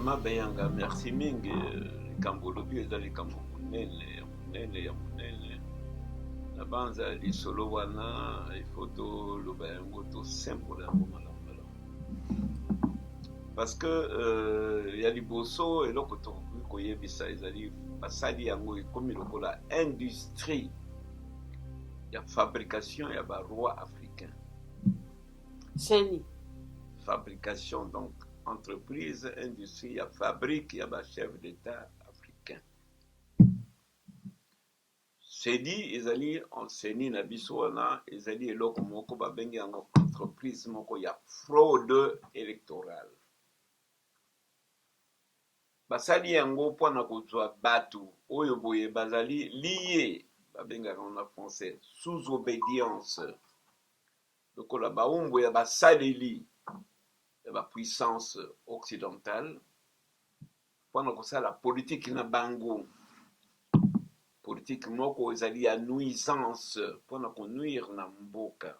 Mama Bayanga, merci mingi. Likambo lobi eza likambo munene ya munene. Na banza lisolo wana ifoto loba yango to simple yango malamu. Parce que ya liboso eloko tokoki koyebisa ezali basali yango ekomi lokola industrie ya fabrication ya baroi africain. Seni. Fabrication donc entreprise, industrie ya fabrique ya ba chef d'état africain. Sedi ezali enseigne na biso wana ezali eloko moko babengi yango entreprise moko ya fraude électorale. Basali yango mpona kozwa batu oyo boye bazali lié babengaka en français sous obédience lokola baumbu ya basaleli ya bapuissance occidentale mpona kosala politique na bango, politique moko ezali ya nuisance mpona konuire na mboka,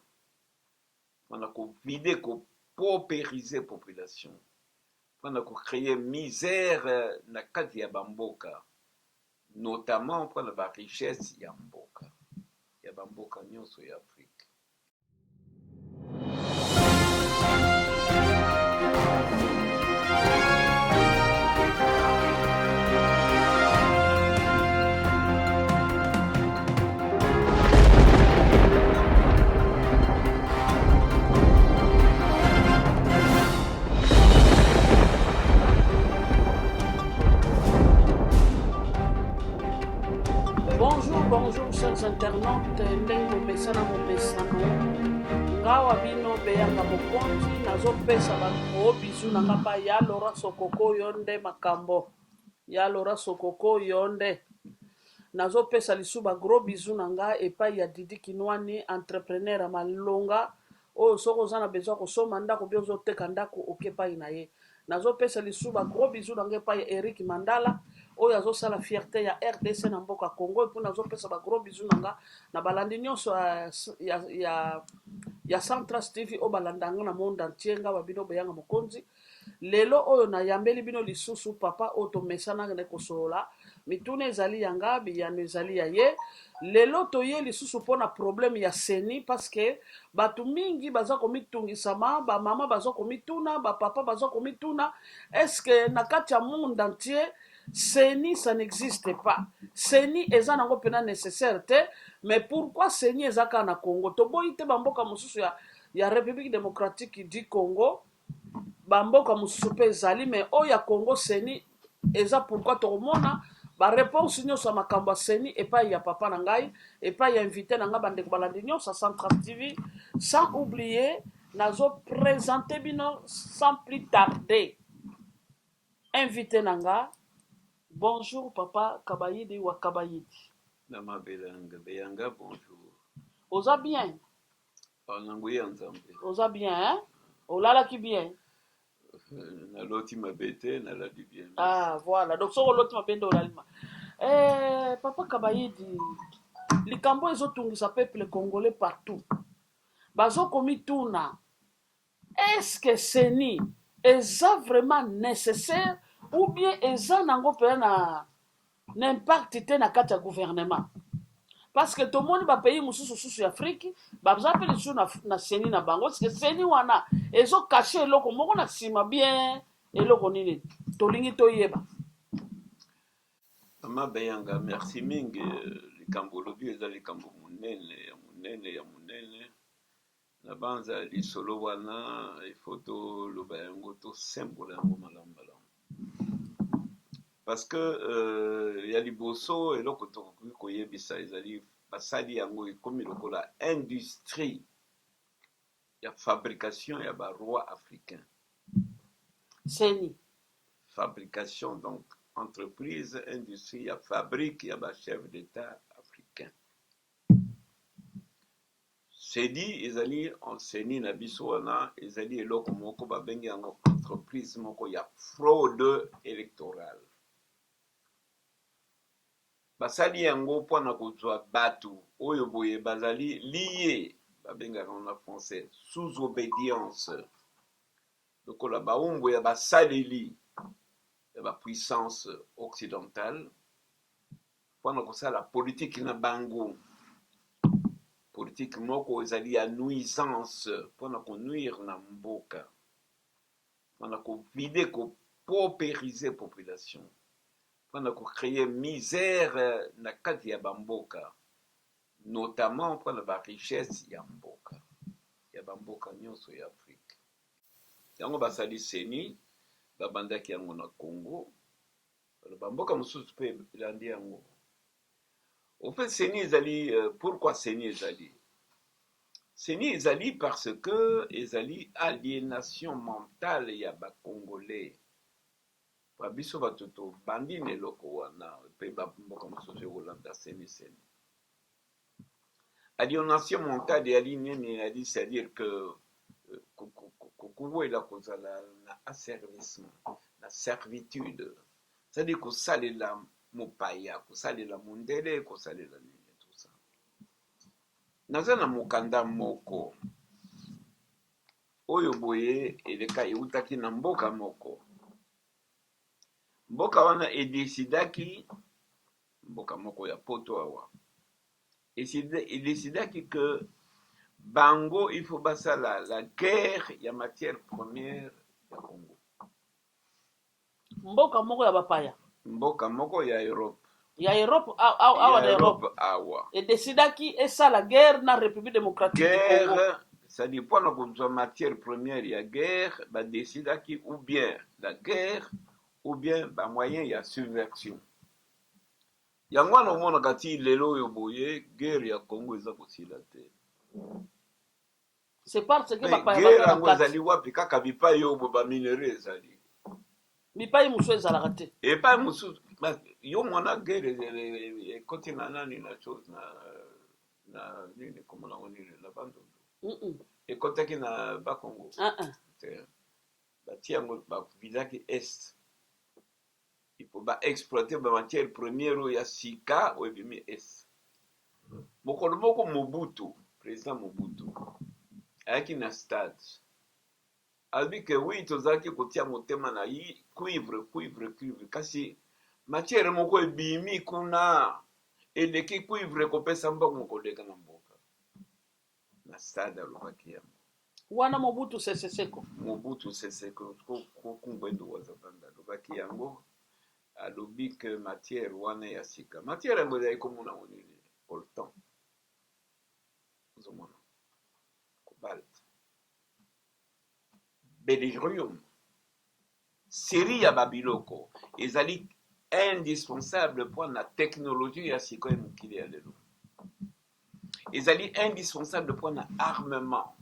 mpona kovide kopaupériser population, mpona kocréer misère na kati ya bamboka, notamment mpona barichesse ya bamboka nyonso ya Afrique. Bonjour chers internautes, ndenge mopesana ngawa bino beyanga mokonzi nazopesa bango bizu na ngapa ya Laura Sokoko yonde makambo ya Laura Sokoko yonde nazopesa lisu ba gros bizu na nga epai ya Didi Kinwani entrepreneur ya malonga oyo soko ozana besoin kosomba ndako bi ozoteka ndako okepai na ye. Nazopesa lisu ba gros bizu na nga epai ya Eric Mandala oyo azosala fierté ya RDC na mboka Congo epu nazopesa ba gros bizu na nga na balandi nyonso ya Centras TV o balandanga na monde entier nga babino beyanga mokonzi. Lelo oyo na yambeli bino lisusu papa oto mesana ne kosola mitune ezali yanga biyano ezali ya ye. Lelo toye lisusu pona problème ya seni parce que batu mingi baza komitungisama, ba mama baza komituna, ba papa baza komituna, est-ce que na kati ya monde entier Seni, ça n'existe pas. Seni, eza nango pena nécessaire te, mais pourquoi Seni ezaka na Congo? Toboyi te bamboka mususu ya République démocratique du Congo, bamboka mususu pe ezali, mais oya Congo Seni eza pourquoi tokomona ba réponse nyonso makambo Seni epai ya papa na ngai, epai ya invité na nga bandeko balandi nyonso Central TV, sans oublier nazo présenter bino sans plus tarder. Invité na nga. Bonjour papa Kabayidi wa Kabayidi. Nama Beyanga, bonjour. Oza bien? Oza bien, hein? Olala ki bien? Naloti mabete, naladi bien. Ah, voilà. Donc, so loti mabende olalima. Papa Kabayidi, likambo ezotungisa peuple congolais partout. Bazo komituna. Est-ce que Seni eza vraiment nécessaire ou bien eza nango pe na n'impact te na kati ya gouvernement? Parce que tout le monde va payer mususu Afrique, baza pe lisu na Seni na bango, parce que Seni wana ezo cacher eloko moko na sima bien eloko nini tolingi toyeba. Mama Bayanga, merci mingi. Likambo lobi eza likambo munene. Na banza lisolo wana ifoto loba yango to simple yango malamu. Parce que ya liboso eloko tokoki koyebisa ezali basali yango ekomi lokola industrie ya fabrication ya baroi africain. Seni. Fabrication donc entreprise, industrie ya fabrique ya ba chef d'état africain. Sedi ezali enseigne na biso wana ezali eloko moko babengi yango entreprise moko ya fraude électorale. Basali yango mpona kozwa batu oyo boye bazali lié babengaka en français sous obédience lokola baumbu ya basaleli la puissance occidentale pendant que ça la politique na bango politique moko ezali ya nuisance pendant qu'on nuire na mboka pendant qu'on vide qu'on paupériser population pendant qu'on créer misère na kati ya bamboka notamment pendant la richesse ya bamboka nyonso ya Afrique yango basali seni babandaki yango na Congo bamboka mosusu pe elandi yango. Au fait, Seni Ezali, pourquoi Seni Ezali? Seni Ezali parce que Ezali aliénation mentale ya ba Congolais. Babiso batoto bandi ne loko wana pe ba mboka mosusu Rolanda Seni. Aliénation mentale ya nini ali c'est-à-dire que kukuwela kozala na asservissement, na servitude. C'est-à-dire que ça les la mopaya, kosalela mondele, kosalela nini, tout ça. Naza na mokanda moko, oyo boye, eleka eutaki na mboka moko. Mboka wana edesidaki, mboka moko ya poto awa, edesidaki que bango, il faut basa la guerre ya matière première ya Congo. Mboka moko ya bapaya. Mboka moko ya Europe. Ya Europe awa na Europe awa. Et décidaki esa la guerre na République démocratique du Congo. Guerre, ça dépend de la matière première, il y a guerre, bah décidaki ou bien la guerre ou bien bah moyen il y a subversion. Yango na mona kati lelo yo boye guerre ya Congo eza kosila te. C'est parce que papa guerre yango ezali wapi kaka bipai yo bo ba minerais ezali. Bipai musu ezalaka te. Et pas musu yo mona guerre ekoti na nani na chose na nini comme na nini na bando. Ekotaki na Bakongo. Bati yango bavidaki est. Il faut exploiter la matière première ya sika ou ebimi est. Mokolo moko Mobutu, président Mobutu, ayaki na stade. Albi que oui, tozaki kotia motema na yi cuivre. Kasi matière moko ebimi kuna eleki cuivre kopesa mbongo koleka na mboka. Na stade alobaki yango. Wana Mobutu Seseko. Mobutu Seseko kungwendo wazabanda alobaki yango. Alobi que matière wana ya sika. Matière yango ezali komona monini coltan. Ozomona. Cobalt. Beryllium. Série ya babiloko ezali indispensable pour la technologie ya sika ya mokili ya lelo. Ezali indispensable pour la armement.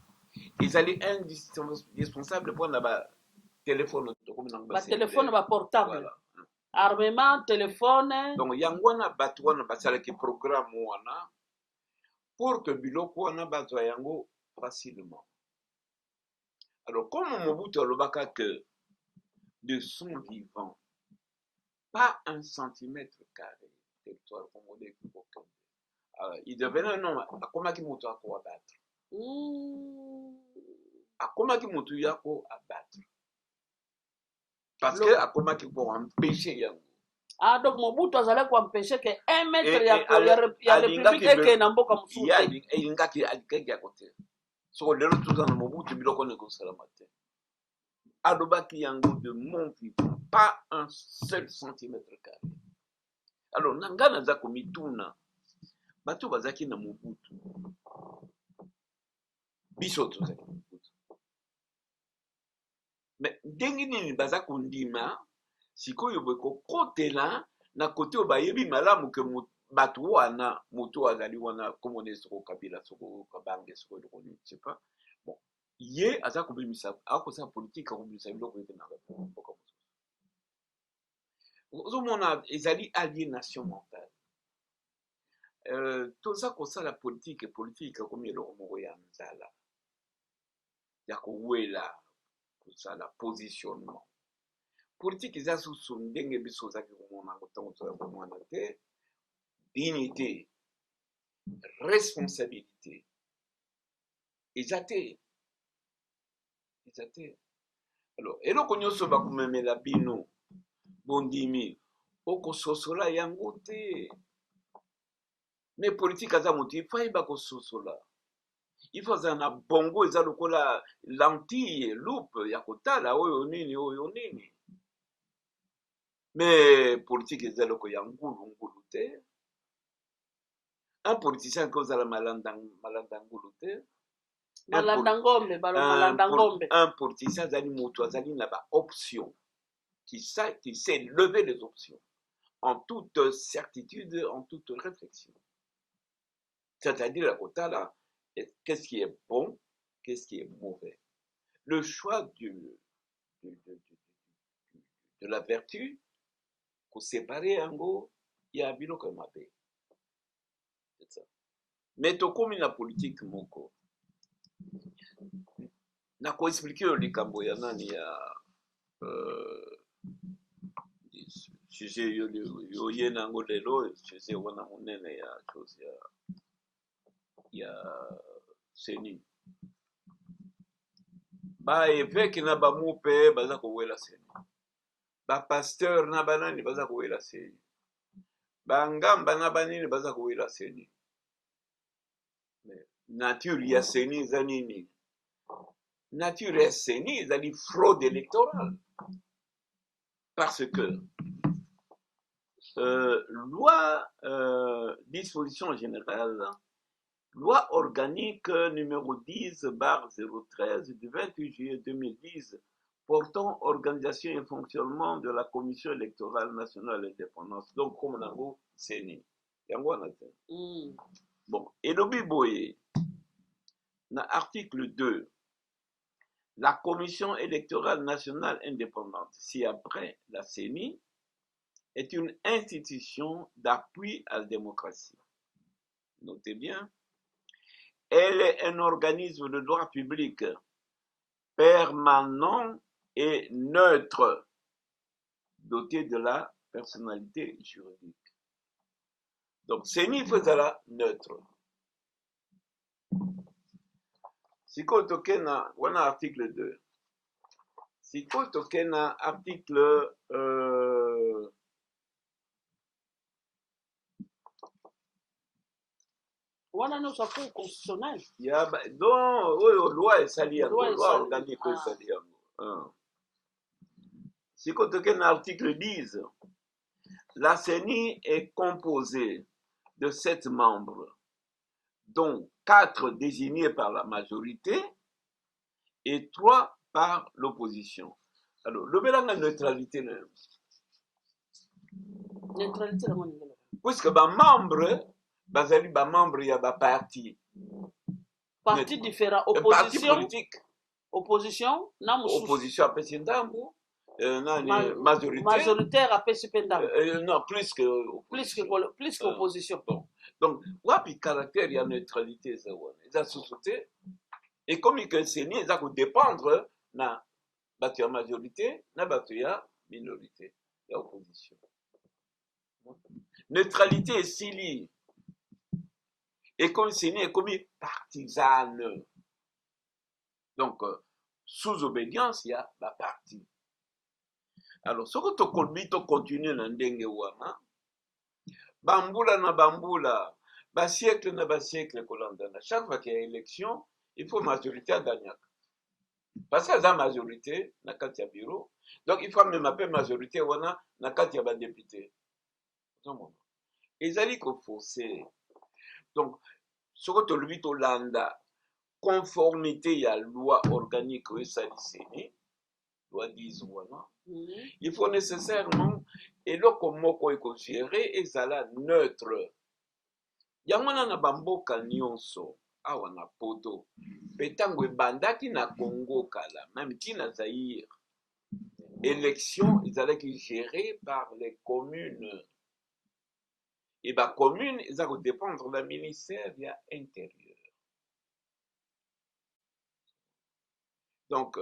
Ezali indispensable pour la ba téléphone ba portable. Voilà. Armement, téléphone. Donc yangwana batu wana basalaki programme wana pour que biloko wana bazwa yango facilement. Alors comme Mobutu alobaka que de son vivant pas 1 centimètre carré territoire congolais il devenait non akomaki moto ako abattre. Akomaki moto yako abattre. Parce que akomaki pour empêcher yango. Ah donc Mobutu azalaki empêcher que 1 mètre ya république eke na mboka mususu. Ya ingaki alikaki ya côté. So lelo tuza na Mobutu biloko ne kosalama te. Alobaki yango de mon vivant pas 1 seul centimètre carré. Alors nanga naza komituna bato bazaki na Mobutu. Biso tozaki Mobutu. Mais ndenge nini baza kondima sikoyo beko kotela na kote obayebi malamu ke bato wana moto azali wana komone soko kabila soko kabange soko dokoni je sais pas bon ye aza kobimisa akosa politique akobimisa biloko ete na mboka mosusu ozomona ezali aliénation mentale toza kosala politique akomi eloko moko ya nzala ya kowela kosala positionnement politique eza susu ndenge biso ozaki komona ntango toza komona te dignité responsabilité eza te alors eloko nyonso bakomemela bino bondimi okososola yango te. Mais politique aza moto il faut ayeba kososola, il faut azala na bongo eza lokola lentille loupe ya kotala oyo nini oyo nini. Mais politique eza loko ya ngulu te. Un politicien qui ozala malanda ngulu te. Un politicien azali moto azali na ba option qui sait lever les options en toute certitude, en toute réflexion. C'est-à-dire la kotala, qu'est-ce qui est bon, qu'est-ce qui est mauvais. Le choix de la vertu, pour séparer yango, il y a biloko mabe. C'est ça. Mais tokomi na politique moko. Na ko expliquer le likambo ya nani ya sujet yo ye nango lelo, sujet wana monene ya chose ya seni. Ba évêque na ba mupe baza kowela seni. Ba pasteur na banani baza kowela seni. Ba ngamba na banini baza kowela seni. Nature ya seni eza nini? Nature ya seni ezali fraude électorale. Parce que loi, disposition générale, loi organique numéro 10/013 du 28 juillet 2010 portant organisation et fonctionnement de la Commission électorale nationale d'indépendance. Donc, comme on a dit, c'est bon. Et le biboye, dans l'article 2, la Commission électorale nationale indépendante, si après la CENI, est une institution d'appui à la démocratie. Notez bien, elle est un organisme de droit public permanent et neutre, doté de la personnalité juridique. Donc, CENI faisala neutre. Siko tokena, wana article 2. Siko tokena article wana no sa cour constitutionnelle. Ya ba donc oyo loi esali yango, loi organique esali yango. Siko tokena article 10. La CENI est composée de 7 membres, dont 4 désignés par la majorité et 3 par l'opposition. Alors, le bilan de neutralité, puisque les membres, bazali ba membre ya ba parti différent, opposition, parti politique, opposition na mususu, opposition apesi ndambu, majoritaire apesi pe ndambu, non plus que opposition. Bon. Donc wapi caractère ya neutralité ça wana eza société et comme il que c'est ni eza ko dépendre na bato ya majorité na bato ya minorité ya opposition. Neutralité esili et comme c'est ni comme partisane. Donc sous obédience il y a la parti. Alors ce que tu kolbi to continue na ndenge wana bambula na bambula ba siècle na ba siècle kolandana chaque fois qu'il y a élection il faut majorité à gagner parce que la majorité na kati ya bureau donc il faut même appeler majorité wana na kati ya ba député ezali ko forcer donc ce que tu lui to landa conformité ya loi organique ou saliseni loi 10 wana il faut nécessairement eloko moko ekogéré ezala neutre yango wana na bamboka nyonso awa na poto mpe ntango ebandaki na Congo kala même ntina Zaïre élection ezalaki gérée par les communes et bacommune eza kodépendre na ministère ya intérieur. Donc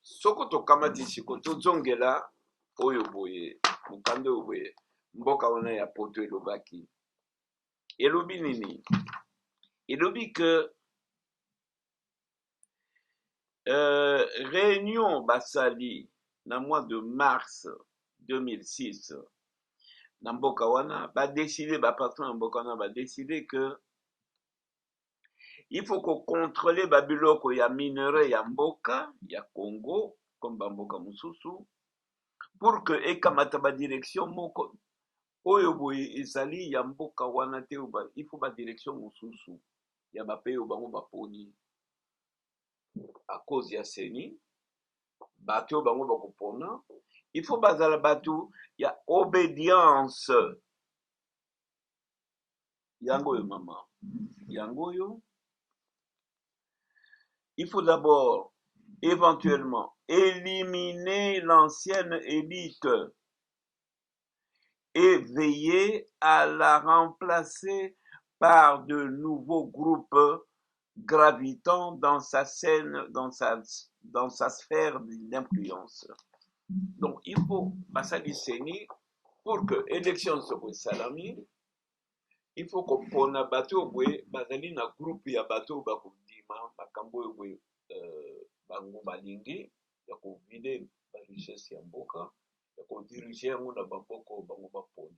soko tokamati siko tozongela oyo boye mokanda oyo boye mboka wana ya poto elobaki elobi nini elobi que réunion basali na mois de mars 2006 na mboka wana badeside bapatron na mboka wana badeside que il faut kocontrôle babiloko ya minerai ya mboka ya Congo comme bamboka mosusu pour que ekamata badirection moko oyo boye ezali ya mboka wana te il faut badirection mosusu ya bapeyi oyo bango baponi à cause ya seni bato oyo bango bakopona il faut bazala bato ya obédience yango oyo mama yango oyo il faut d'abord éventuellement éliminer l'ancienne élite et veiller à la remplacer par de nouveaux groupes gravitant dans sa scène, dans sa sphère d'influence. Donc, il faut passer du Séni pour que l'élection soit salami. Il faut qu'on pone un bateau, bazali na groupe ya bateau bakudima, bakambo bango balingi, ya kovide ba richesse ya mboka, ya kodirige yango na bamboko bango baponi.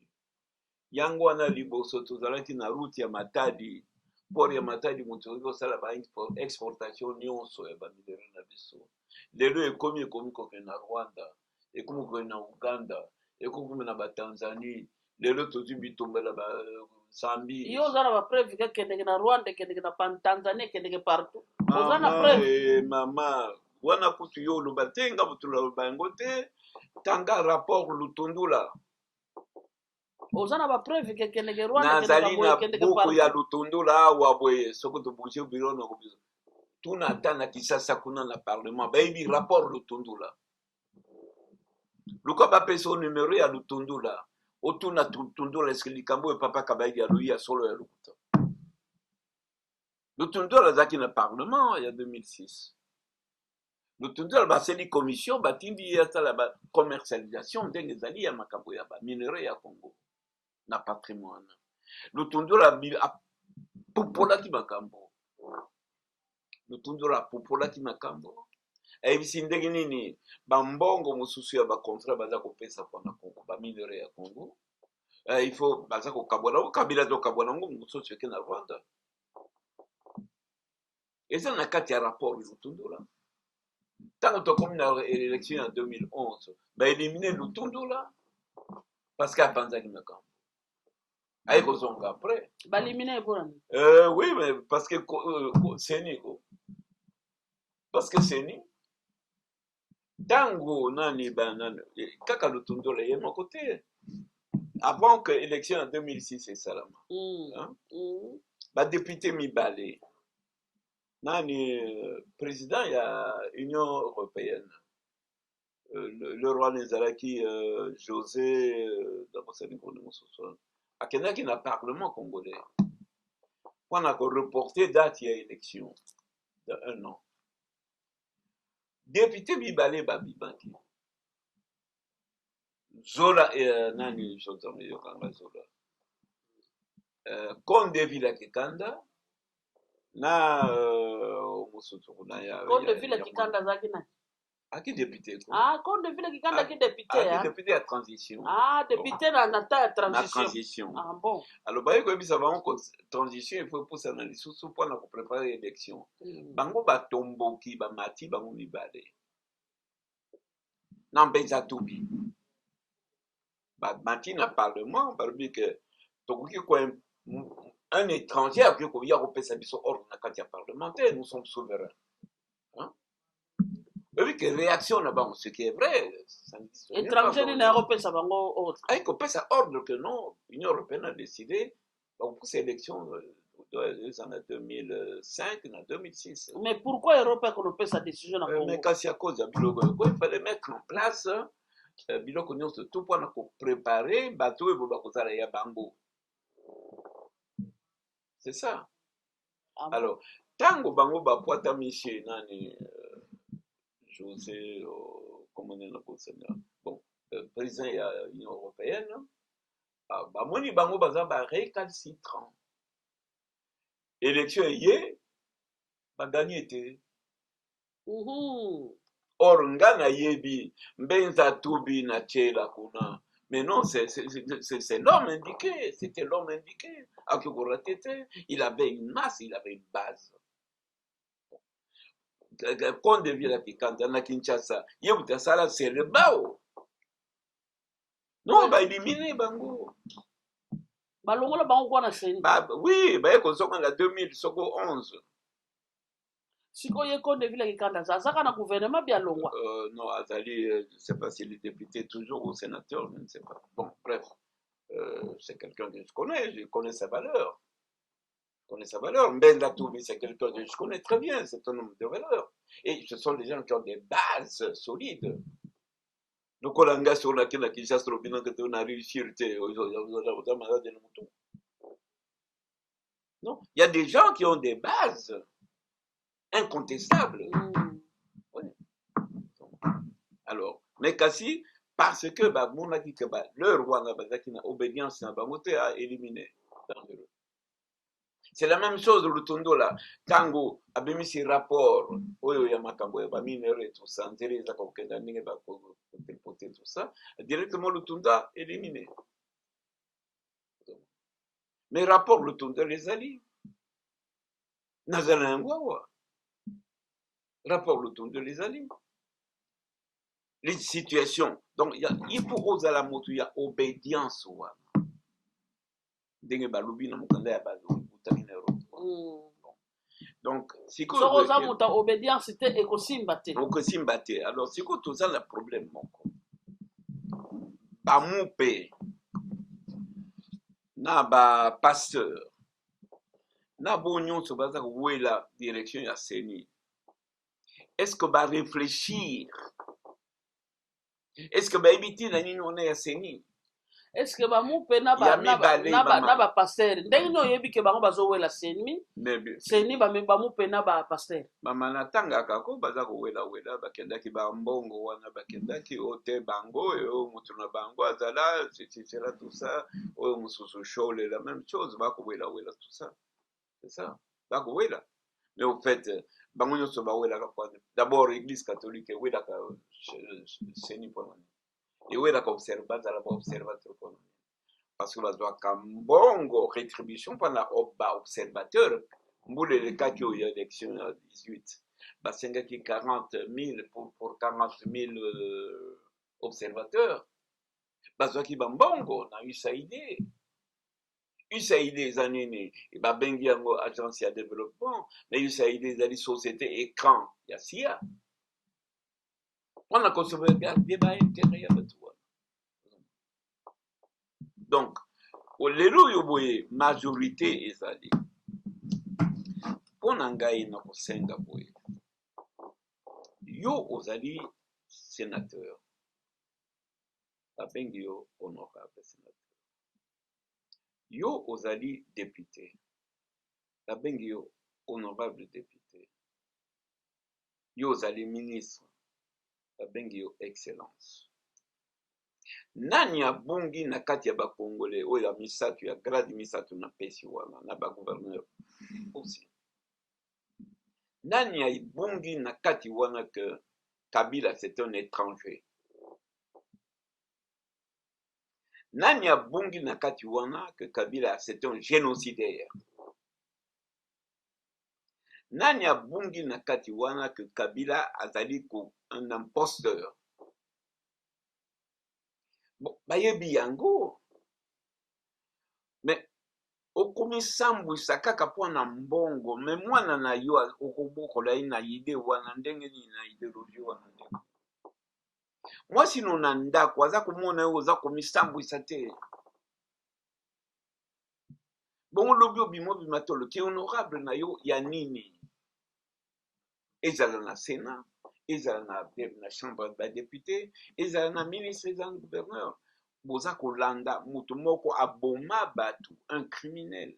Yango wana liboso tozalaki na route ya Matadi, port ya Matadi moto oyo osala ba exportation nyonso ya bamidere na biso. Lelo ekomi koke na Rwanda, ekomi koke na Uganda, ekomi na Tanzanie. Lelo tozwi bitombela ba Sambi. Yo zana ba preuve que kendeke na Rwanda, kendeke na Tanzanie, kendeke partout. Ozana preuve. Mama, wana kutu yo lubatenga butula bango te, tanga rapport Lutundula. Ozana ba preuve que kendeke Rwanda, kendeke buku ya Lutundula awa boye, soko to bouger bureau na kubizo. Tuna atana kisasa kuna na parlement, baby rapport Lutundula. Luka ba peso numéro ya Lutundula. Otuna Lutundula eske likambo e papa kabayi ya lui ya solo ya lukuta. Lutundula zaki na parlement ya 2006. Lutundula baseli commission batindi ya sala ba commercialisation ndenge zali ya makambo ya ba minerai ya Congo na patrimoine. Lutundula popolaki makambo. Lutundula popolaki makambo. Ebisi ndenge nini bambongo mosusu ya ba contrat baza kopesa pona Congo ba minerai ya Congo. Il faut baza ko kabona kabila to kabona ngo mosusu ke na Rwanda. Eza na kati ya rapport Lutundula. Tant que comme dans l'élection en 2011, bah éliminer Lutundula parce qu'à Panzani Makambo. Aïe Kozonga après. Bah éliminer pour oui, mais parce que c'est ni. Parce que c'est ni. Tango nani banane. Kaka Lutundula y est mon côté. Avant que l'élection en 2006 c'est Salama. Bah député Mibale. Nani président il y a Union européenne. Le roi Nezalaki José Akenaki na parlement congolais. On a reporté date il y a élection de 1 an. Député Bibale Babibanki. Zola nani José Yokanga Zola. Konde Villa Kikanda na Musutu kuna ya Konde Villa Kikanda zaki na Aki député quoi. Ah, Konde Villa Kikanda qui député hein. Député à transition. Ah, député dans la transition. Ah bon. Alors bah il ça va transition il faut pour ça dans les sous pour préparer l'élection. Bango ba tomboki ba mati bango mibale. Nambeza tubi. Ba mati na parlement parce que tokoki quoi un étranger a pu y avoir sa biso ordre na kati parlementaire nous sommes souverains. Hein? Oui, que réaction là-bas, ce qui est vrai. Étranger n'est européen, ça va en ordre. Avec ça ordre que non, l'Union européenne a décidé pour ces élections en 2005 en 2006. Mais pourquoi l'Europe a fait sa décision mais quand c'est à cause de Biloko, il fallait mettre en place Biloko tout pour préparer bateau et Bobakozala ya Bango. C'est ça. Alors, tango Bango Bapuata Miché, nani. José, comment on appelle bon, président de l'Union européenne, Moni Bango Baza récalcitrant. Élection hier, gagné était. Or ngana yebi mbenza tubi na chela kuna. Mais non, c'est l'homme indiqué, c'était l'homme indiqué. Akiokoratete, il avait une masse, il avait une base. Quand devient la piquante, na Kinshasa, yebuta sala c'est le bao. Non, bah éliminer bango. Balongola bango kwa na seni. Bah oui, bah eko soko na 2011. Siko ye Conde Villa Kikanda zaka na gouvernement bien longwa. Non, Azali, je ne sais pas s'il est député toujours ou sénateur, je ne sais pas. Bon, bref, c'est quelqu'un que je connais sa valeur. Je connais sa valeur. Mbenda Toubi, c'est quelqu'un que je connais très bien, c'est un homme de valeur. Et ce sont des gens qui ont des bases solides. Donc, on a sur la Kinshasa, on a réussi, non, il y a des gens qui ont des bases incontestables. Oui. Alors, mais Kassi, parce que leur roi n'a obédience n'a pas à éliminer. C'est la même chose le Tondo là. Tango a mis ses rapports, Oyo Yamakambo, Baminere, tout ça, Teresa Kokendani, tout ça, directement le Tondo a éliminé. Mais rapport le Tondo les alliés. Nazalangwawa. Rapport le Tondo les alliés. Les situations. Donc, il faut oser la moto, il y a obédience. Donc, si vous avez obédience, c'était écosimbate. Alors, si vous avez un problème, Bamoupe, na ba pasteur, na bonyon se basa où est la direction ya Seni. Est-ce que va réfléchir? Est-ce que va éviter la nini on est à Seni? Est-ce que Bamoupe na ba pasteur? Ndenge no yebi ke bango bazo wela Seni. Seni Bamoupe na ba pasteur. Mama natanga kako baza ko wela bakendaki ba mbongo wana bakendaki ote bango yo mutu na bango azala c'est là tout ça oyo mususu shole la même chose ba ko wela tout ça. C'est ça. Ba ko wela. Mais au fait bango nyoso ba wela ka d'abord l'église catholique wela ka Seni pour et wela ka observateur la observateur pour parce que bazo ka mbongo rétribution pendant observateur. Mboule le cas qui a eu l'élection en 18, bah, c'est qui 40 000 pour 40 000 observateurs. Bah, ce qui bambongo, on a eu ça idée. Eu ça idée des années, et bah, bengi yango agence de développement, mais eu ça idée des sociétés écran, il y a SIA. On a consommé un débat intérieur de toi. Donc, au lelo yoboye, majorité est allée. Pona ngai na kosenga boye yo ozali sénateur babengi yo honorable sénateur yo ozali député babengi yo honorable député yo ozali ministre babengi yo excellence nani abongi na kati ya bakongole oyo ya misato ya grade misato na pesi wana na bagouverneur aussi Nani aibungi na kati wana que Kabila c'est un étranger. Nani abungi na kati wana que Kabila c'est un génocidaire. Nani abungi na kati wana que Kabila azali un imposteur. Bon, bayebi yango. Mais okomisambwisa kaka pona mbongo me mwana na yo okobokola ye na ide wana ndenge nini na ideologie wana ndenge mwasi no na ndako aza komona yo oza komisambwisa te bongo lobi obima obima tolo ki honorable na yo ya nini ezala na sénat ezala na chambre de badéputé ezala na ministre ezala na gouverneur boza kolanda mutu moko aboma batu un criminel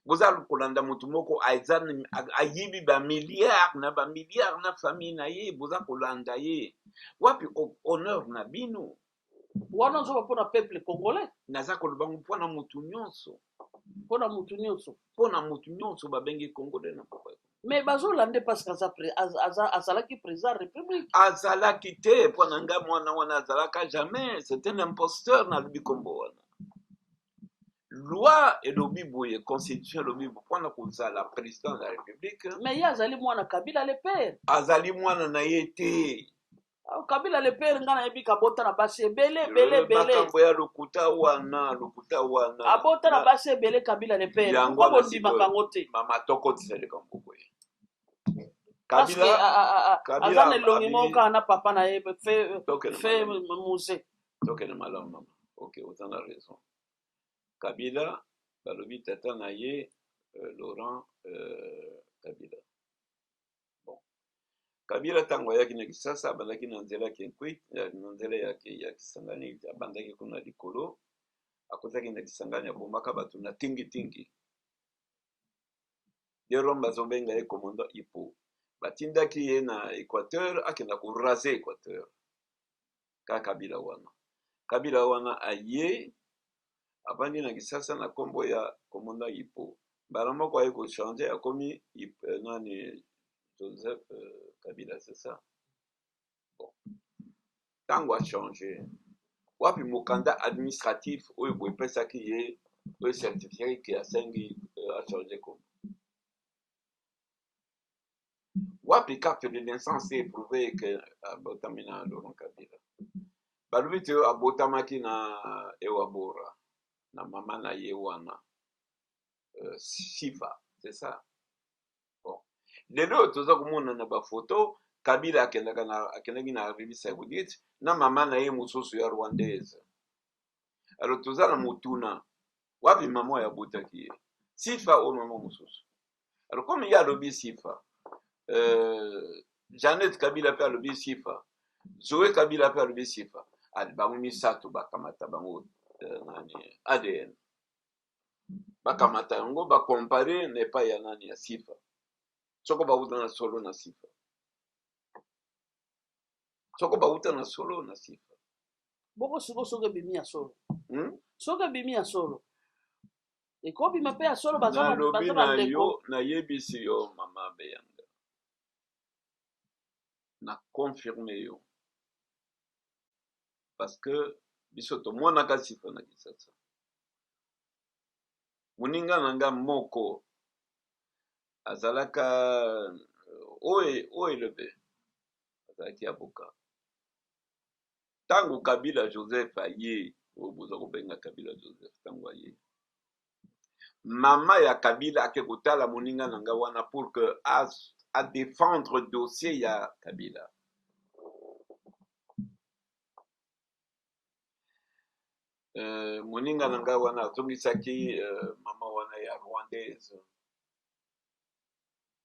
boza kolanda mutu moko ayibi ba milliard na famille na ye boza kolanda ye wapi honneur na bino wana nzoba mpona peuple congolais naza koloba mpona mutu nyonso mpona mutu nyonso babengi congolais na papa mais bazolande parce que azalaki président république. Azalaki te mpo na ngai mwana wana azalaka jamais, c'est un imposteur nalobi kombo wana. Loi elobi boye, constitution elobi mpona kozala président de la république, mais ye azali mwana Kabila le père, azali mwana na ye te. Kabila le père nga nayebi kabota na basi ebele makambo ya lokuta wana abota na basi ebele Kabila le père, pourquoi bondimaka yango te? mama tokotisa likambo boye. Parce que aza na elongi moko kaka na papa na ye fe musée. tokende malamu mama. Ok, oza na raison. Kabila balobi tata na ye Laurent Kabila. Bon, Kabila ntango ayaki na Kisasa abandaki na nzela ya Kinkwi, na nzela ya Kisangani, abandaki kuna likolo, akozaki na Kisangani abomaka bato na tingi lero bazobenga ye commandant Ipo. Batindaki ye na Équateur, akenda korase Équateur ka Kabila wana aye abandi na Kisasa na kombo ya commandant Ipo. Bala moko aye kochange akomi nani Joseph Kabila, c'est ça. Bon, tango a changé. Wapi mokanda administratif oyo boepesaki ye oyo certifié ki asengi a changé kombo. Wapi carte de naissance éprouvé que abotami na Laurent Kabila. Balobi te abotamaki na Ewabora na mama na ye wana Sifa, c'est ça. Bon, lelo toza komona na bafoto Kabila akendaki na Arabie Saoudite na mama na ye mosusu ya rwandaise. Alors toza na motuna wapi mama ya botaki ye Sifa o mama mosusu. Alors comme il y a alobi Sifa, Janet Kabila pe alobi Sifa, Zoé Kabila pe alobi Sifa, bango misato bakamata bango nani ADN bakamata yango bakompare nepa ya nani ya Sifa, soko bauta na solo na Sifa, boko soke bimi ya solo soke bimi ya solo ekobima pe ya solo bazana ndeko na yebisi yo mama Beyanga na confirme yo parce que biso tomonaka Sifa na Kisasa. Moninga nanga moko azalaka oelevé azalaki avocat. Tango Kabila Joseph aye oboza kobenga Kabila Joseph tango aye mama ya Kabila ake kotala moninga nanga wana pour que à défendre dossier ya Kabila. Moninga nanga wana atongisaki mama wana ya rwandaise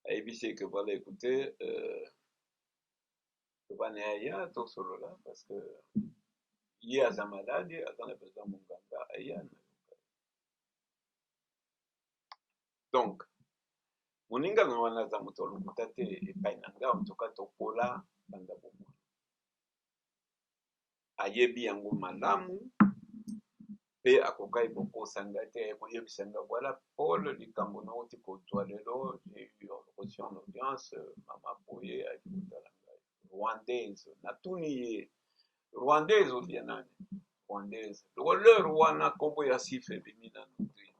ayebisi que voilà écoutez tobane aya tosolola parce que ye aza malade aza na besoin monganga aya. Donc moninga na wana aza moto alokuta te epai na nga mtoka tokola banda bomoi ayebi yango malamu pe akokai bokosanga te koyebisanga voilà Paul likambo nauti kozwa lelo j'ai eu reçu en audience mama boye akikotala ngai rwandaise natuni ye rwandaise olia nani rwandaise loleur wana kombo ya Sifa ebimi nanu te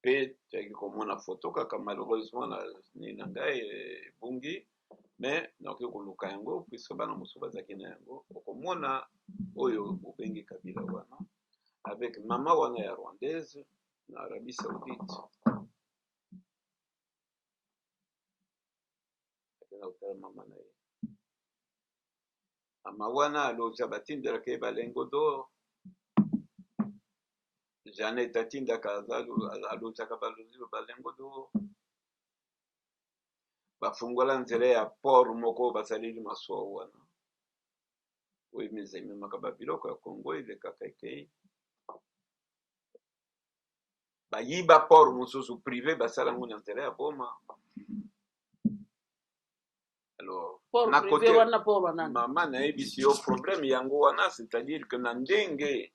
pe tiaki komona foto kaka malheureusement na ngai ebungi mais nakoki koluka yango puisque bana mosusu bazalaki na yango okomona oyo obengi Kabila wana avec mama wana ya rwandaise na Arabie Saoudite akenda kotala mama na ye mama wana aloja batindelaka ye balengo d'or. Janet atindaka alojaka balozi balengo d'or bafungola nzela ya port moko basaleli masuwa wana oyo ememaka babiloko ya Congo elekaka ekei bayiba port mosusu privé basala yango na nzela ya boma. Alors na côté mama nayebisi yo problème yango wana c'est-à-dire que na ndenge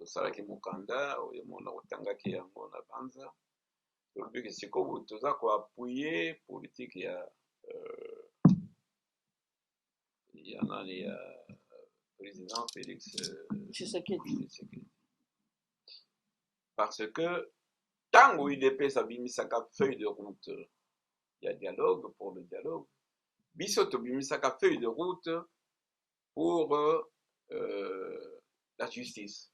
tosalaki mokanda oyo mona otangaki yango na banza tolobi ke sikoyo toza koapuye politike ya nani ya président Félix Tshisekedi. Parce que tango UDPS abimisaka feuille de route ya dialogue pour le dialogue biso tobimisaka feuille de route pour la justice.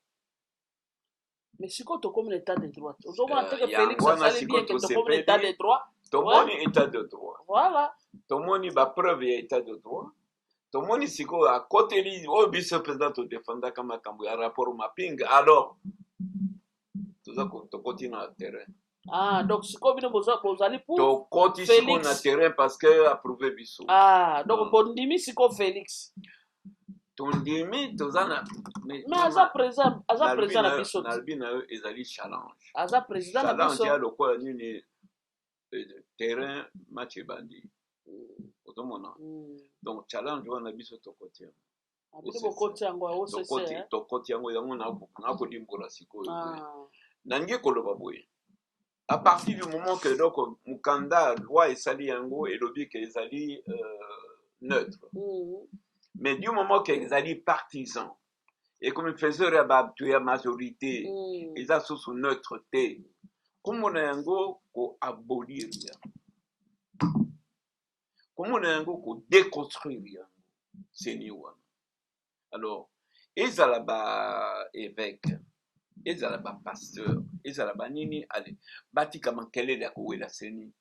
Mais si quand on comme l'état de droit, on doit que Félix a salé bien que tu comme l'état de droit. Tomoni état de droit. Voilà. Tomoni ba preuve ya état de droit. Tomoni siko à côté li o biso président to défendre kama kambu ya rapport mapping alors to continue na terrain. Ah donc si comme nous allez pour to continue na terrain parce que approuvé biso. Ah donc bon dimi siko Félix. Tondimi tozana mais aza président na biso nalbina ezali challenge aza président na biso challenge ya lokola nini terrain match bandi otomona donc challenge wana biso tokoti yango yango nakodimbola sikoyo nangi koloba boye à partir du moment que donc mukanda loi esali yango elobi ke ezali neutre mais du moment qu'ils allaient partisans et comme ils faisaient la majorité ils ont sous neutralité comme on a un go pour abolir comme on a un go pour déconstruire c'est new alors ils allaient bas évêque ils allaient bas pasteur ils allaient bas nini allez bâti comme quelle est la couée la seni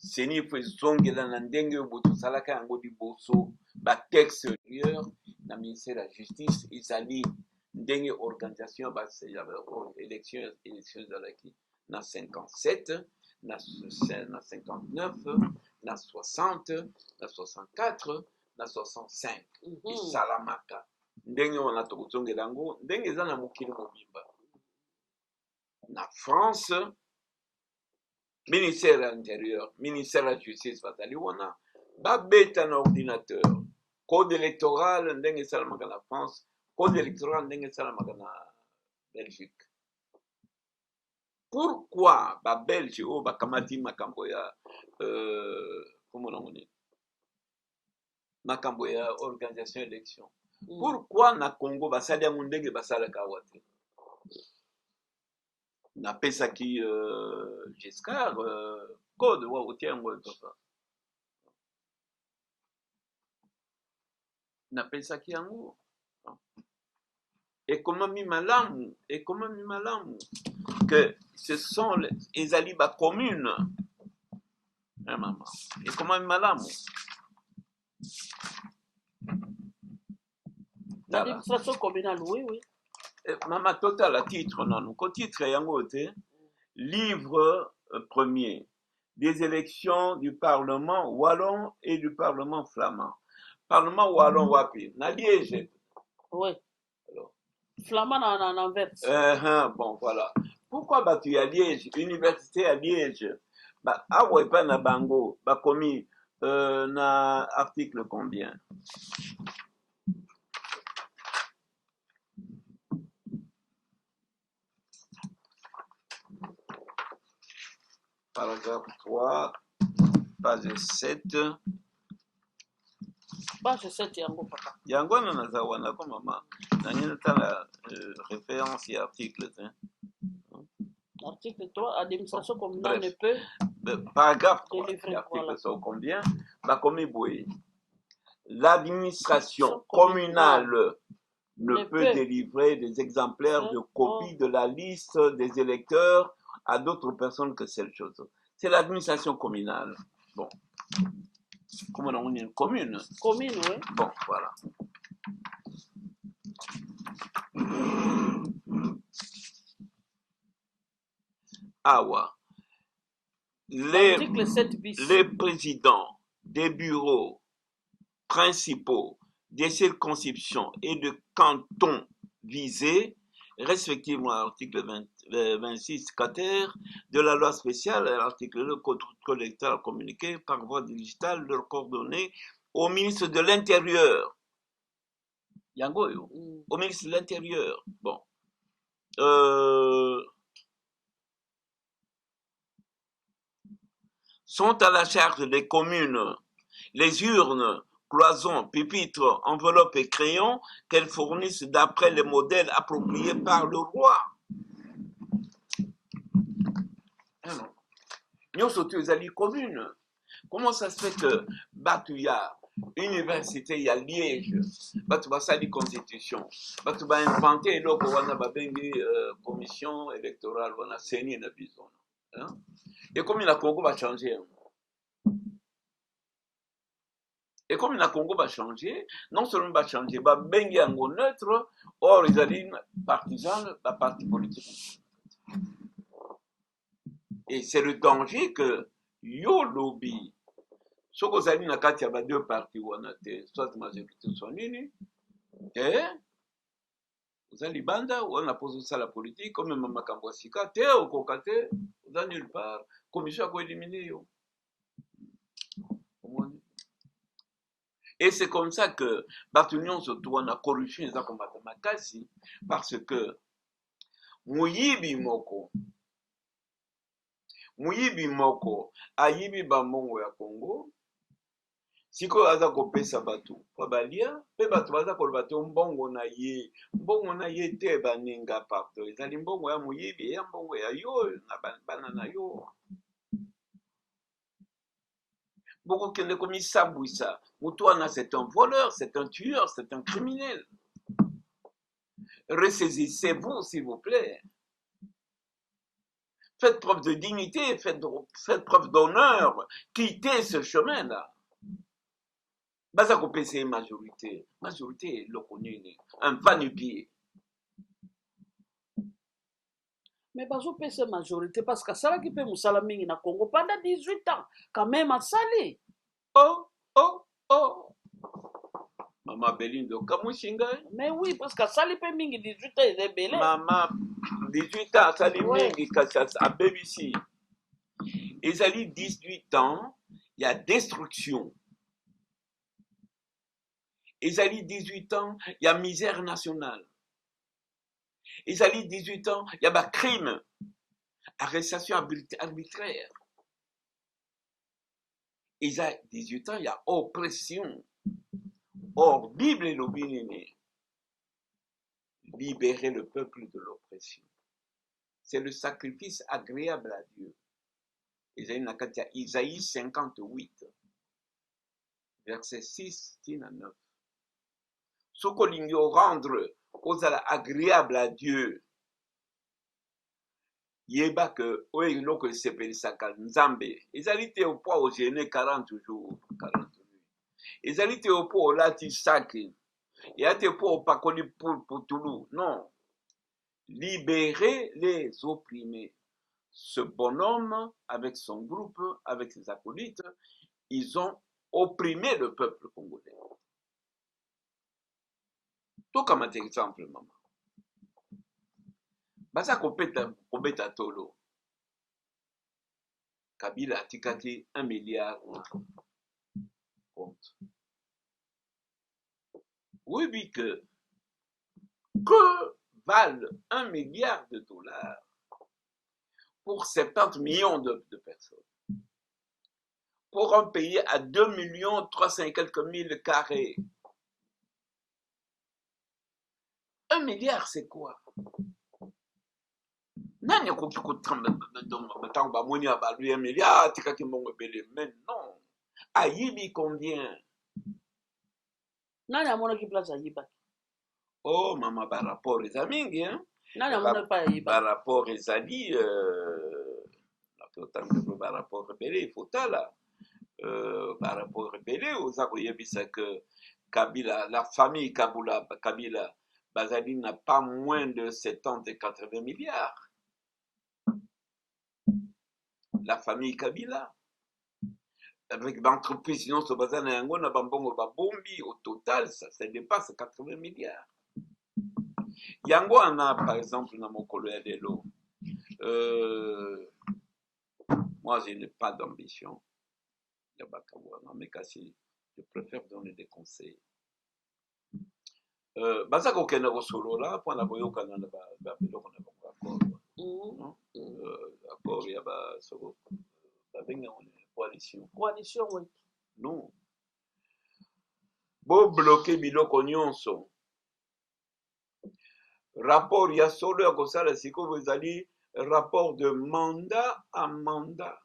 seni faut zongela na ndenge boto salaka yango liboso ba texte extérieur na ministère de la justice ezali ndenge organisation ba élection ezalaki na 57 na 59 na 60 na 64 na 65 esalamaka ndenge wana tokozongela yango ndenge eza na mokili mobimba na France ministère de l'Intérieur, ministère de la Justice, babeta un ordinateur. Code électoral, ndenge salamaka na France, code électoral, ndenge salamaka na Belgique. Pourquoi ba Belge o ba kamati makambo ya comment on dit makambo ya organisation élection. Pourquoi na Congo basali ya ndenge basalaka wate? Na pesaki Giscard code wa otiango papa na pesaki yango et comment mi malamu que ce sont les aliba communes hein maman et comment mi malamu l'administration communale oui Mama total à titre non titre yango te livre premier des élections du Parlement wallon et du Parlement flamand. Parlement wallon wapi na Liège. Oui. Alors flamand en Anvers. Bon voilà. Pourquoi batu à Liège, université à Liège. Ba awa pa na bango ba commis na article combien? Paragraphe 3, page 7. Page 7, yango papa. Yango na nazawana ko mama. Nani tala référence et article. Article 3, administration communale ne peut. Paragraphe 3, article ça combien? Bah comme boy. L'administration communale ne peut délivrer des exemplaires de copies de la liste des électeurs à d'autres personnes que cette chose. C'est l'administration communale. Bon. Comment on est une commune? Commune, oui. Bon, voilà. Awa. Les présidents des bureaux principaux des circonscriptions et de cantons visés respectivement à l'article 26 quater de la loi spéciale et à l'article 2 code électoral communiqué par voie digitale leurs coordonnées au ministre de l'Intérieur. Yangoyo, au ministre de l'Intérieur. Bon. Sont à la charge des communes les urnes, cloisons, pupitres, enveloppes et crayons qu'elles fournissent d'après les modèles appropriés par le roi. Nyonso tu ezali commune. Comment ça se fait que batu ya université ya Liège, batu basali constitution, batu ba inventé eloko wana babengi commission électorale wana seni na biso. Et comme la Congo va changer. Et comme la Congo va changer, non seulement va changer, va bengi yango neutre, or ils allaient partisans, ba parti politique. Et c'est le danger que yo lobby. Ce que vous avez dans il y a deux partis où on a soit majorité soit nini, vous avez banda où on a posé ça la politique, comme même Makambwasika, au Kokate, vous avez nulle part, commission a quoi éliminer yo. Et c'est comme ça que Bartunion surtout on a corruption les combattants makasi parce que muyibi moko ayibi bamongo ya Congo siko aza kopesa batu po balia pe batu baza koloba te mbongo na ye te baninga parto ezali mbongo ya muyibi ya mbongo ya yo na bana na yo beaucoup kende komi sabwisa mutu wana c'est un voleur, c'est un tueur, c'est un criminel. Ressaisissez-vous s'il vous plaît. Faites preuve de dignité, faites preuve d'honneur, quittez ce chemin-là. Baza kopesa majorité le connaît, un va-nu-pied. Mais bazo pesa majorité parce que ça qui peut musala mingi na Congo pendant 18 ans quand même à sali. Oh. Maman Belindo Kamushinga. Mais oui parce que sali peut mingi 18 ans il est belé. Maman 18 ans sali mingi kasas à BBC. Ils allaient 18 ans, il y a destruction. Ils allaient 18 ans, il y a misère nationale. Ils allaient 18 ans, il y a crime, arrestation arbitraire. Ils allaient 18 ans, il y a oppression. Or, Bible et l'obéné, libérer le peuple de l'oppression. C'est le sacrifice agréable à Dieu. Isaïe 58, verset 6 à 9. Ce que rendre aux agréable à Dieu, yeba que oye loko sepeli saka nzambe ezali te opo au jeûner 40 jours 40 nuits ezali te opo olati saki ya te po pakoli pour Toulouse non, libérer les opprimés. Ce bonhomme avec son groupe, avec ses acolytes, ils ont opprimé le peuple congolais. Tout comme un exemple, maman. Baza kobeta tolo. Kabila atikaki 1 milliard compte. Oui, que valent 1 milliard de dollars pour 70 millions de personnes? Pour un pays à 2 300 et quelques mille carrés. 1 milliard, c'est quoi? Nani akoki kotamba batango bamoni ya balu 1 milliard atikaki mbongo ebele? Mais non, ayibi combien? Nani amonaki place ayibaki? Oh mama, par rapport eza mingi hein? Nani amonaki pa ayibaki? Par rapport ezali par rapport ebele il faut tala par rapport ebele oza koyebisa que Kabila, la famille Kabila bazali n'a pas moins de 70 et 80 milliards. La famille Kabila, avec l'entreprise, sinon ce bazar na yango na bambongo babombi, au total, ça dépasse 80 milliards. Yango ana, par exemple, na mokolo ya lelo, moi je n'ai pas d'ambition, mais kasi, je préfère donner des conseils. baza kokende kosolola mpona koyokana na biloko na bango accord accord ya basoko babengi yango coalition oui. non bobloke biloko nyonso rapport ya solo ya kosala sikoyo ezali rapport de mandat à mandat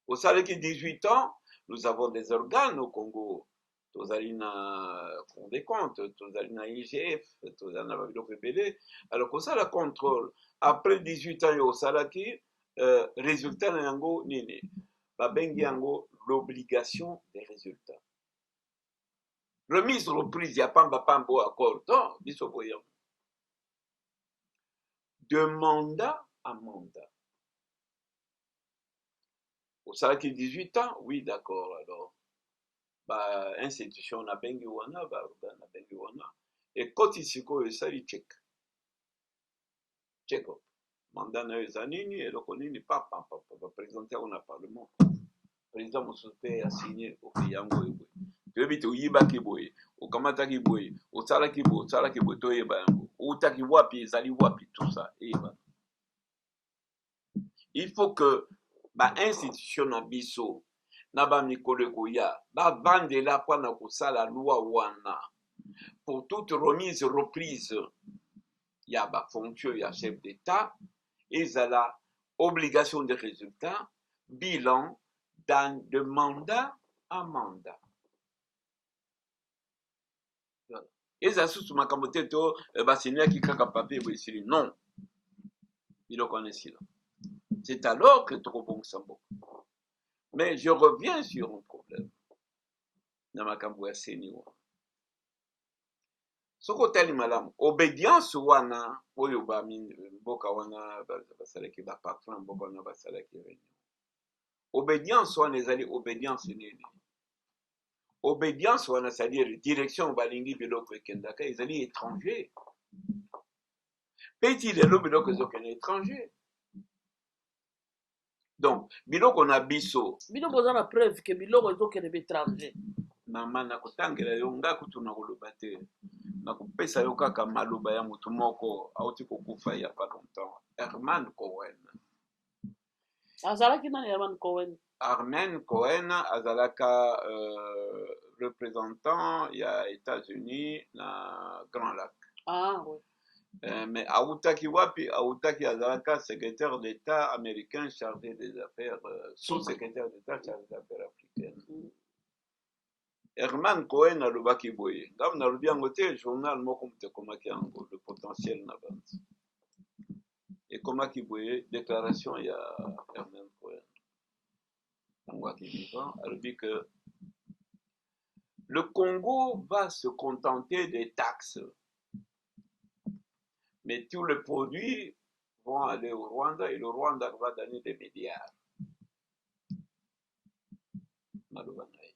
osalaki 18 ans nous avons des organes au Congo tozali na Cour des comptes tozali na IGF tozali na babiloko ebele alors kosala contrôle après 18 ans yo osalaki résultat na yango nini babengi yango l'obligation des résultats remise reprise ya pamba o accord to biso boye de mandat à mandat osalaki 18 ans oui d'accord alors institution na bengi wana baorgane na bengi wana ekoti sikoyo esali check-up mandat na yo eza nini eloko nini papa baprésente yango na parlement président mosusu mpe asigne oke yango eboye toyebi te oyibaki boye okamataki boye osalaki boye toyeba yango outaki wapi ezali wapi tout ça eyeba il faut que bainstitution na biso na bamikolo ekoya bavandela mpona kosala loi wana pour toute remise reprise ya bafonction ya chef d'état ezala obligation de résultat bilan de mandat à mandat ezala susu makambo te to baseniaki kaka papier boye esili non biloko wana esila c'est alors que tokobongisa mboka mais je reviens sur un problème na makambo ya seni wana soki otali malamu obédience wana oyo mboka wana basalaki baparfum mboka wana basalaki réunion obédience wana ezali obédience nini obédience wana c'est-à-dire direction balingi biloko ekendaka ezali étranger mpe ti lelo biloko ezokende étranger donc biloko na biso bino boza na preuve ke biloko ezokende baétranger mama nakotangela yo nga kutu na koloba te nakopesa yo kaka maloba ya motu moko auti kokufa ya pas longtemps Herman Cohen azalaki nani Herman Cohen Herman Cohen azalaka représentant ya États-Unis na Grand Lac oui. mais autaki wapi autaki azalaka secrétaire d'État américain chargé des affaires sous-secrétaire d'État chargé des affaires africaines Herman Cohen alobaki boye ngam nalobi yango te journal moko moto ekomaki yango le potentiel na bantu ekomaki boye déclaration ya Herman Cohen ntango aki vivant alobi que le Congo va se contenter des taxes mais tous les produits vont aller au Rwanda et le Rwanda va donner des milliards naloba na ye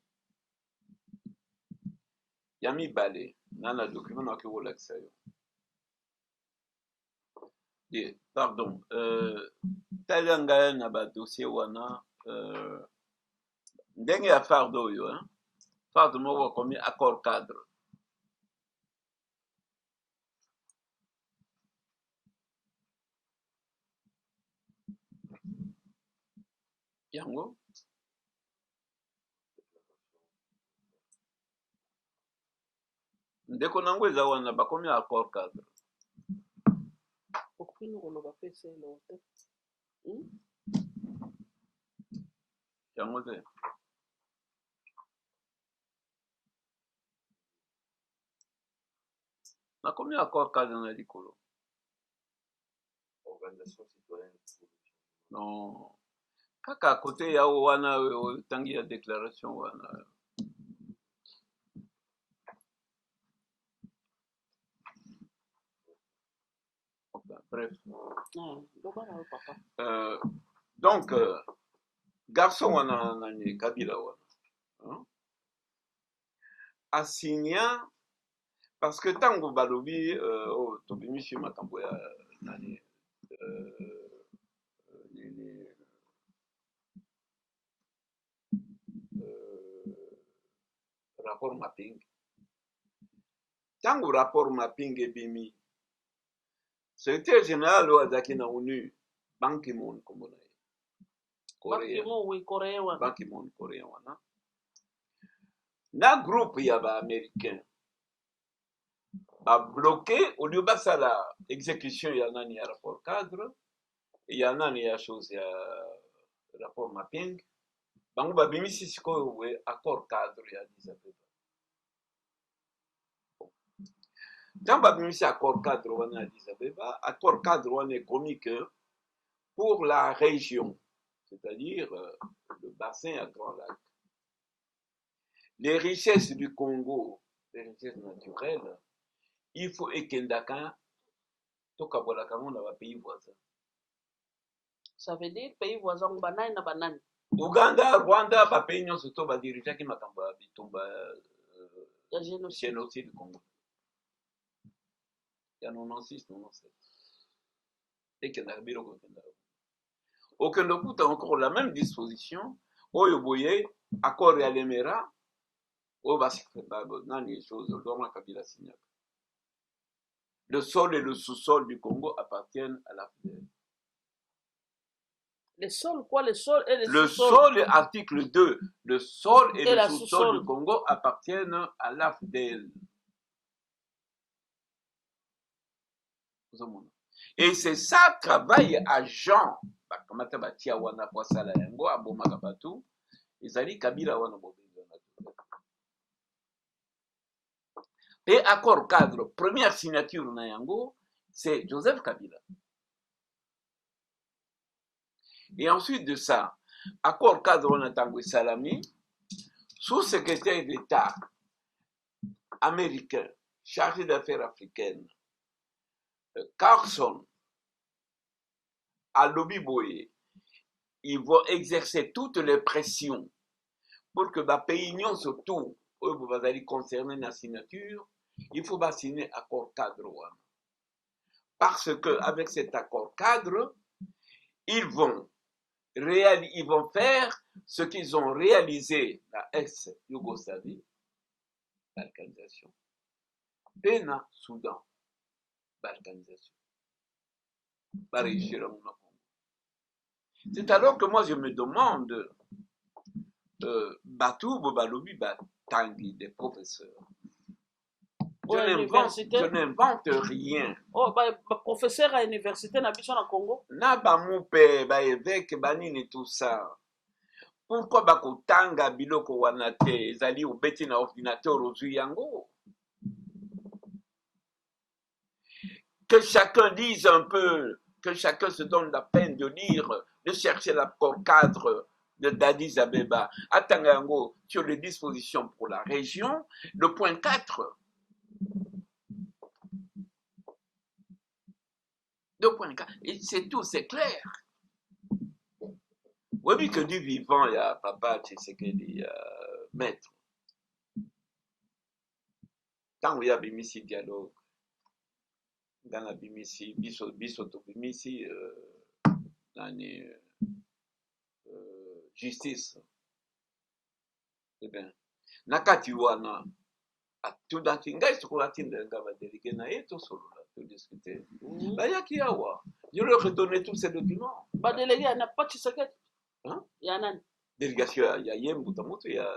ya mibale nana document naki kolakisa yo pardon talia ngai na badossier wana ndenge ya farde oyo farde moko akomi accord cadre yango ndeko nango eza wana bakomi accord cadre okupini koloba pe selo te yango te nakomi accord cadre na likolo organisation citoyenne non kaka kote yao wana otangi ya déclaration wana bref donc garçon wana nani Kabila wana asigna parce que tango balobi tobimisi makambo ya nani rapport mapping Tango rapport mapping ebimi. Secrétaire général oyo azalaki na ONU, Ban Ki-moon kombo na ye. Ban Ki-moon coréen wana. Na groupe ya ba-américain babloqué au lieu basala exécution ya nani ya rapport cadre ya nani ya chose ya rapport mapping bango babimisi sikoyo we accord cadre ya Addis Abeba. Ntango babimisi accord cadre wana ya Addis Abeba, accord cadre wana ekomi que pour la région, c'est-à-dire le bassin à Grand Lac, les richesses du Congo, les richesses naturelles, il faut ekendaka tokabolaka yango na ba pays voisins. Ça veut dire pays voisins banani na banani. Uganda, Rwanda, ba pays nyonso to badirijaki makambo ya bitumba ya génocide du Congo. Ya 96, 97. Ekendaka biloko ekendaka. Okende okuta encore la même disposition oyo boye accord ya Lemera oyo nani les choses Laurent Kabila signaka. Le sol et le sous-sol du Congo appartiennent à l'AFDEL. Le sol, quoi, le sol et le sol, article 2, le sol et le sous-sol du Congo appartiennent à l'AFDEL. Et c'est ça, travail agent. Bakamata batia wana kwa sala yango, abomaka batu, ezali Kabila wana bobenga. Et accord cadre, première signature na yango, c'est Joseph Kabila. Et ensuite de ça, accord cadre on a Tanguy Salami, sous-secrétaire d'État américain, chargé d'affaires africaines, Carson, à Lobby Boye, ils vont exercer toutes les pressions pour que le pays surtout, vous allez concerner la signature, il faut signer accord cadre. Parce que avec cet accord cadre, ils vont faire ce qu'ils ont réalisé la ex-Yougoslavie, balkanisation, et na Soudan, balkanisation. C'est alors que moi je me demande, Batou Bobalobi Batangi, des professeurs. Je n'invente rien. Oh, professeur à l'université na biso na Congo. Na ba mupe, ba évêque, banini tout ça. Pourquoi bakotanga biloko wana te ezali obeti na ordinateur ozwi yango? Que chacun dise un peu, que chacun se donne la peine de lire, de chercher l'accord cadre d'Addis Abeba. Atanga yango sur les dispositions pour la région, le point 4. 2.4, et c'est tout, c'est clair. Oui, que du vivant, il y a papa, tu sais qu'il y a maître. Tant qu'il y a bimisi dialogue, dans la bimisi, bisoto bimisi, justice. Eh bien, nakati wana, tout dans Kingai, ce qu'on a tinda ngaba délégué na eto solo là, tout discuter. Bayaki awa, je leur ai donné tous ces documents. Ba délégué n'a pas de secret. Hein? Yanan. Délégation, il y a Yem Boutamoto, il y a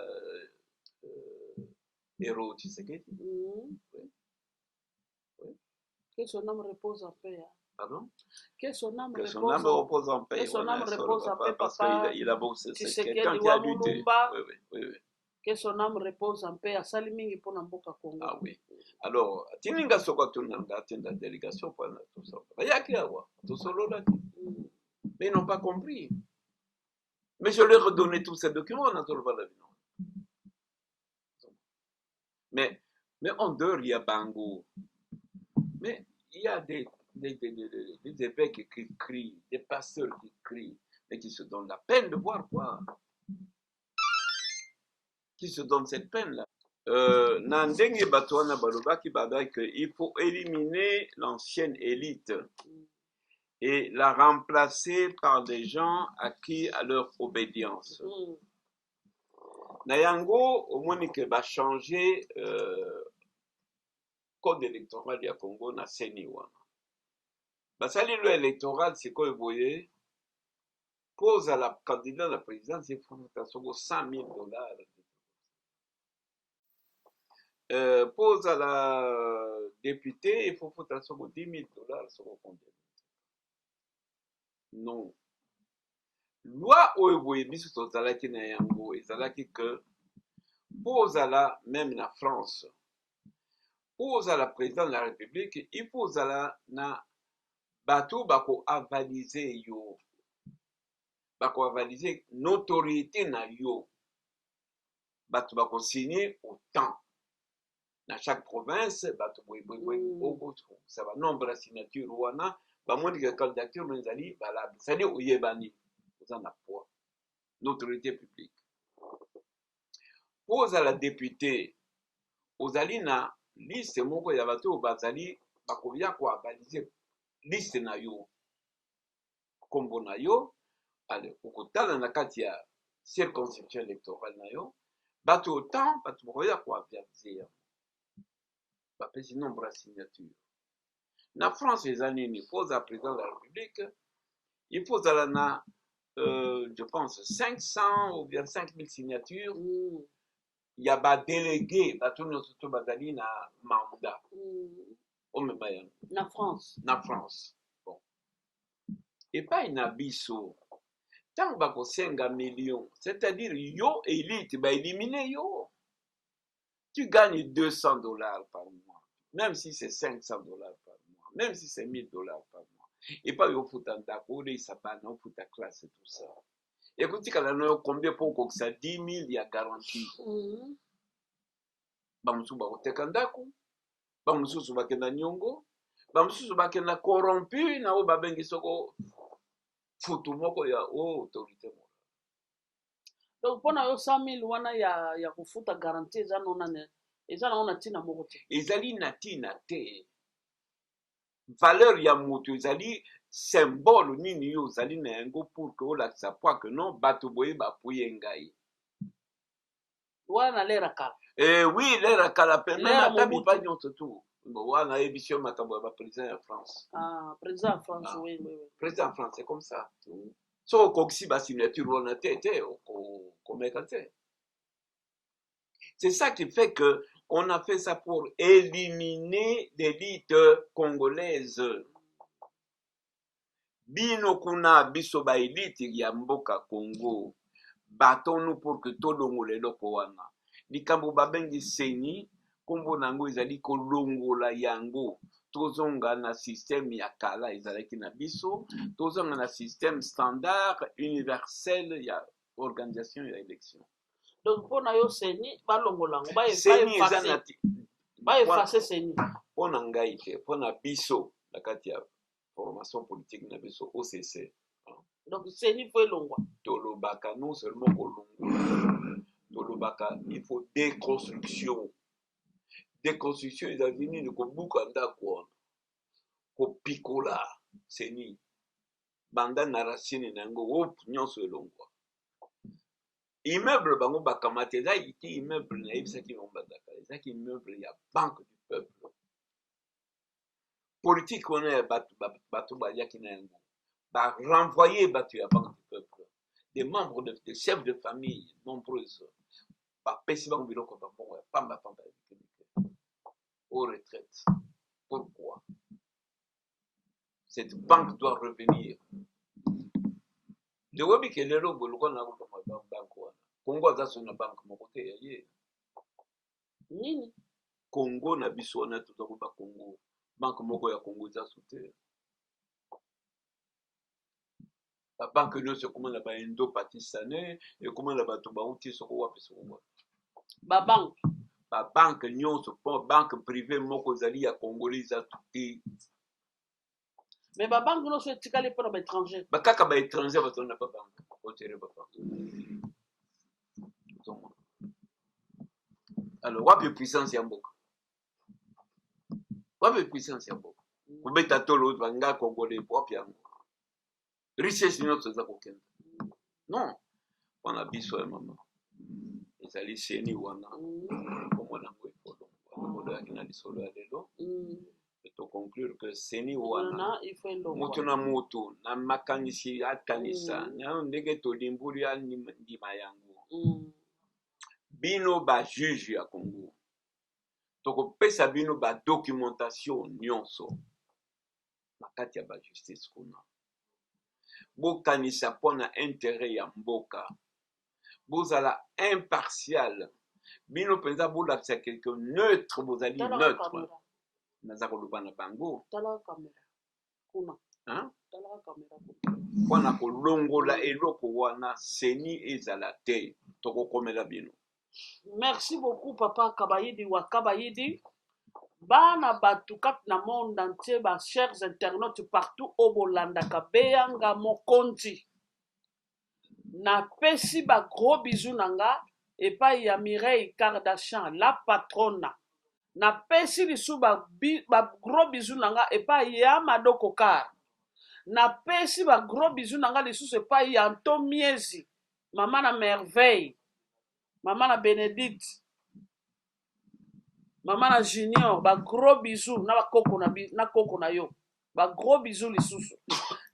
Héros Tshisekedi. Oui. Oui. Que son âme repose en paix. Pardon? Que son âme repose en paix. Que son âme repose en paix, parce papa. qu'il a bossé. C'est quelqu'un qui a lutté. Oui. Que son âme repose en paix. Asali mingi pona mboka Congo. Ah oui. Alors, tininga soko tunanga tenda délégation pour tout ça. Bayaki awa, tout solo là. Mais ils n'ont pas compris. Mais je leur ai donné tous ces documents, on a toujours pas la vie. Mais en dehors, il y a Bango. Mais il y a des évêques qui crient, des pasteurs qui crient, mais qui se donnent la peine de voir quoi. Qui se donnent cette peine-là. Nandenge Batouana Balobaki Badak, il faut éliminer l'ancienne élite et la remplacer par des gens acquis à leur obédience. Nayango, au moins, va changer code électoral ya Congo na seni wana basali lo électoral sikoyo boye pose à la candidat à la présidence il faut soko $100,000 pose à la députée il faut foutre soko $10,000 soko combien non loi oyo boye biso tozalaki na yango ezalaki que pose à la même na France pose à la présidente de la République il faut à la na bato bako avaliser yo bako avaliser notoriété na yo bato bako signer autant dans chaque province bato ça va nombre de signatures wana bamoni que candidature nzali bala c'est oyebani oza na poids notoriété publique pose à la députée ozali na liste moko ya bato bazali bakovia ko avaliser liste na yo kombo na yo ale okotala na kati ya circonscription électorale na yo bato autant bato bakoya ko avaliser bapesi nombre ya signature na France ezali nini pose à président de la République il faut zala na je pense 500 ou bien 5,000 signatures ya badélégué bato nyonso to bazali na mandat omema yango na France bon epai na biso ntango bakosenga million c'est-à-dire yo élite baélimine yo tu gagnes $200 par mois même si c'est $500 par mois même si c'est $1,000 par mois et pas yofuta ndako olesa bana ofuta classe et tout ça ekotikala na yo combien mpo okokisa 10,000 ya garantie bamosusu bakoteka ndako bamosusu bakenda niongo bamosusu bakenda corrompu na oyo babengi soko futu moko ya autorité morale donc mpona yo 100,000 wana ya kofuta garantie eza nango na ntina moko te ezali na ntina te valeur ya moto ezali symbole nini yo ozali na yango pour que olakisa poa que non bato boye bapuye ngai wana na lera kala oui lera kala pe même ata bipa nyonso tu wana ayebisi yo makambo ya baprésident ya France président ya France oui président ya France c'est comme ça so okokisi basignature wana te okomeka te c'est ça qui fait que on a fait ça pour éliminer l'élite congolaise bino kuna biso ba élite ya mboka Congo batonu pour que tolongola eloko wana likambo babengi seni kombo nango ezali kolongola yango tozonga na système ya kala ezalaki na biso tozonga na système standard universel ya organisation ya élection donc mpona yo seni balongola yango baefase seni mpona ngai te mpona biso na kati ya formation politique na biso OCC donc seni fo elongwa tolobaka non seulement kolongola tolobaka il faut déconstruction ezali nini kobuka ndako wana kopikola seni banda na racine na yango nyonso elongwa immeuble bango bakamata ezaki ti immeuble nayebisaki bango bandaka ezaki immeuble ya banque du peuple politique wana ya bato baliaki na yango barenvoye bato ya banque du peuple des membres des chefs de famille nombreuses bapesi bango biloko bambongo ya pamba ya bikenike aux retraites pourquoi cette banque doit revenir lewebi ke lelo boloko na banque wana Congo aza so na banque moko te ya ye nini Congo na biso wana toza koba Congo banque moko ya Congo eza so te babanke nyonso ekoma na baindo pakistanais ekoma na bato bauti soko wapi soko wapi babanke nyonso mpo banque privé moko ezali ya congolais eza te mais babanke nyonso etikali mpona baétranger bakaka baétranger bazali na babanke otere babanke alors wapi puissance ya mboka kobeta tolo banga congolais wapi yango richesse nyonso eza kokende non mpona biso ya mama ezali seni wana komona ngo ekolongwa toloyaki na lisolo ya lelo to conclure que seni wana wana ifo elongwa mutu na mutu na makanisi akanisa na ndenge tolimbuli ya ndima yango bino bajuge ya Congo tokopesa bino badocumentation nyonso na kati ya bajustice kuna bokanisa mpona intérêt ya mboka bozala impartial bino mpenza bolakisa quelque neutre bozali neutre naza koloba na bango mpona kolongola eloko wana seni ezala te tokokomela bino. Merci beaucoup papa Kabayidi wa Kabayidi. Bana batu kati na monde entier, ba chers internautes partout au Bolanda kabeyanga mokonzi. Na pesi ba gros bisous nanga epai ya Mireille Kardashian la patronne. Na pesi lisu ba gros bisous nanga epai ya Madoko Kar. Na pesi ba gros bisous nanga lisu epai ya Antomiezi. Maman na merveille. Maman na Bénédicte. Maman na Junior, ba gros bisous na ba koko na koko na yo. Ba gros bisous lisusu.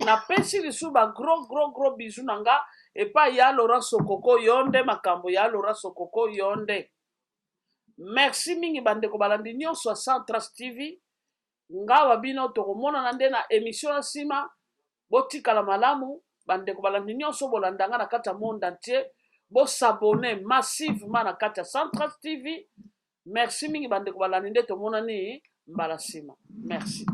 Na pesi lisu ba gros bisous nanga epa ya Laura Sokoko yonde makambo ya Laura Sokoko yonde. Merci mingi bandeko balandi nyonso a Centras TV. Ngawa bino tokomona na nde na émission ya sima botikala malamu bandeko balandi nyonso bolandanga na kati ya monde entier. Bo s'abonner massivement na kati ya Centras TV. Merci mingi bandeko balandi nde tomona ni mbala sima. Merci.